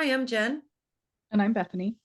Hi, I'm Jen, And I'm Bethany.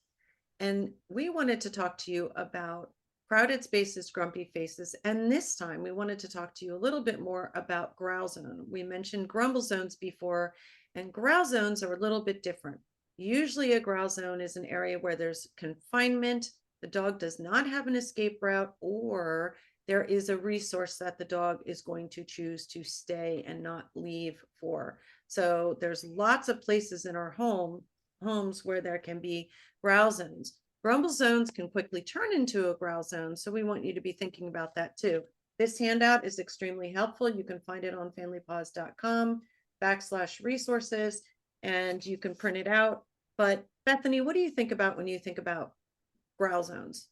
and we wanted to talk to you about crowded spaces, grumpy faces. And this time we wanted to talk to you a little bit more about growl zone. We mentioned grumble zones before, and growl zones are a little bit different. Usually, a growl zone is an area where there's confinement, the dog does not have an escape route, or there is a resource that the dog is going to choose to stay and not leave for. So there's lots of places in our homes where there can be growl zones. Grumble zones can quickly turn into a growl zone, so we want you to be thinking about that too. This handout is extremely helpful. You can find it on familypaws.com/resources, and you can print it out. But Bethany, what do you think about when you think about growl zones?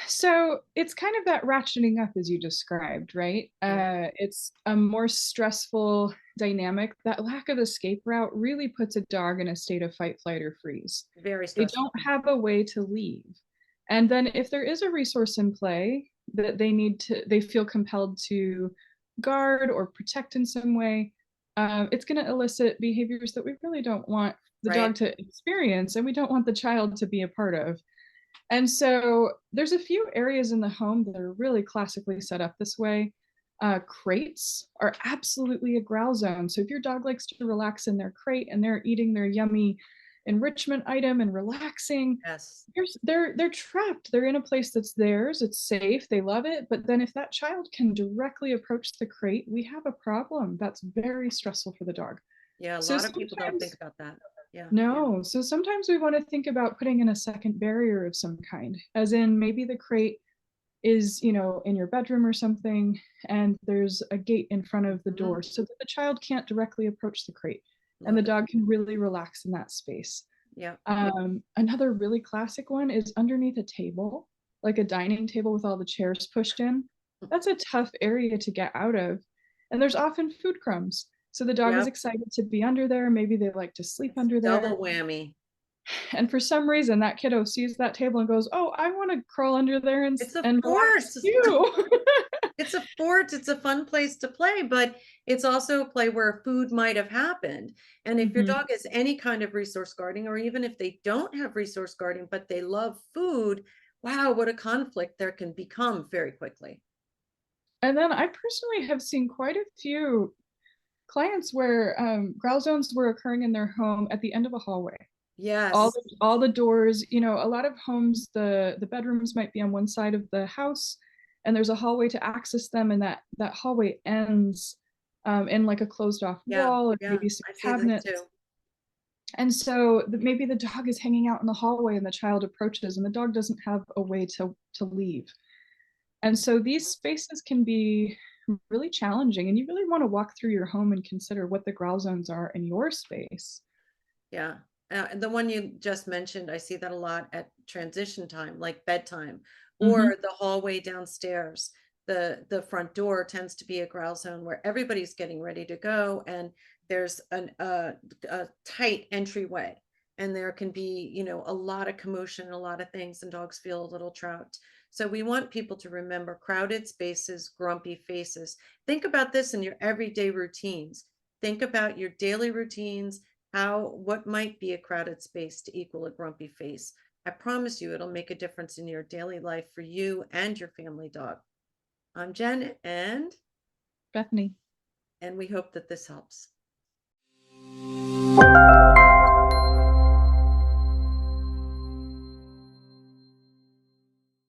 So it's kind of that ratcheting up as you described, right? Mm, It's a more stressful dynamic. That lack of escape route really puts a dog in a state of fight, flight, or freeze. very They stressful. don't have a way to leave. And then if there is a resource in play that they feel compelled to guard or protect in some way, it's going to elicit behaviors that we really don't want the dog Right? to experience and we don't want the child to be a part of. And so there's a few areas in the home that are really classically set up this way. Crates are absolutely a growl zone. So if your dog likes to relax in their crate and they're eating their yummy enrichment item and relaxing, Yes. they're trapped. They're in a place that's theirs. It's safe. They love it. But then if that child can directly approach the crate, we have a problem. That's very stressful for the dog. Yeah, a So lot of people don't think sometimes about that. Yeah. no. So sometimes we want to think about putting in a second barrier of some kind, as in maybe the crate is, in your bedroom or something, and there's a gate in front of the Mhm. door so that the child can't directly approach the crate and the Love it. dog can really relax in that space. Yeah. Another really classic one is underneath a table, like a dining table with all the chairs pushed in. That's a tough area to get out of. And there's often food crumbs. So the dog is Yep. excited to be under there. Maybe they like to sleep It's under double there. whammy. And for some reason, that kiddo sees that table and goes, "Oh, I want to crawl under there and It's a and fort. relax too." It's a fort. It's a fun place to play, but it's also a play where food might have happened. And if your Mhm. dog has any kind of resource guarding, or even if they don't have resource guarding, but they love food, wow, what a conflict there can become very quickly. And then I personally have seen quite a few clients where growl zones were occurring in their home at the end of a hallway. All Yes. the doors, a lot of homes, the bedrooms might be on one side of the house, and there's a hallway to access them, and that hallway ends in like a closed off Yeah. wall or Yeah. maybe some I see this cabinets. too. And so maybe the dog is hanging out in the hallway and the child approaches and the dog doesn't have a way to leave. And so these spaces can be really challenging and you really want to walk through your home and consider what the growl zones are in your space. Yeah. And the one you just mentioned, I see that a lot at transition time, like bedtime, Hmm. or the hallway downstairs. The front door tends to be a growl zone where everybody's getting ready to go, and there's a tight entryway, and there can be, a lot of commotion, a lot of things, and dogs feel a little trapped. So we want people to remember crowded spaces, grumpy faces. Think about this in your everyday routines. Think about your daily routines, what might be a crowded space to equal a grumpy face. I promise you it'll make a difference in your daily life for you and your family dog. I'm Jen, Bethany. and we hope that this helps.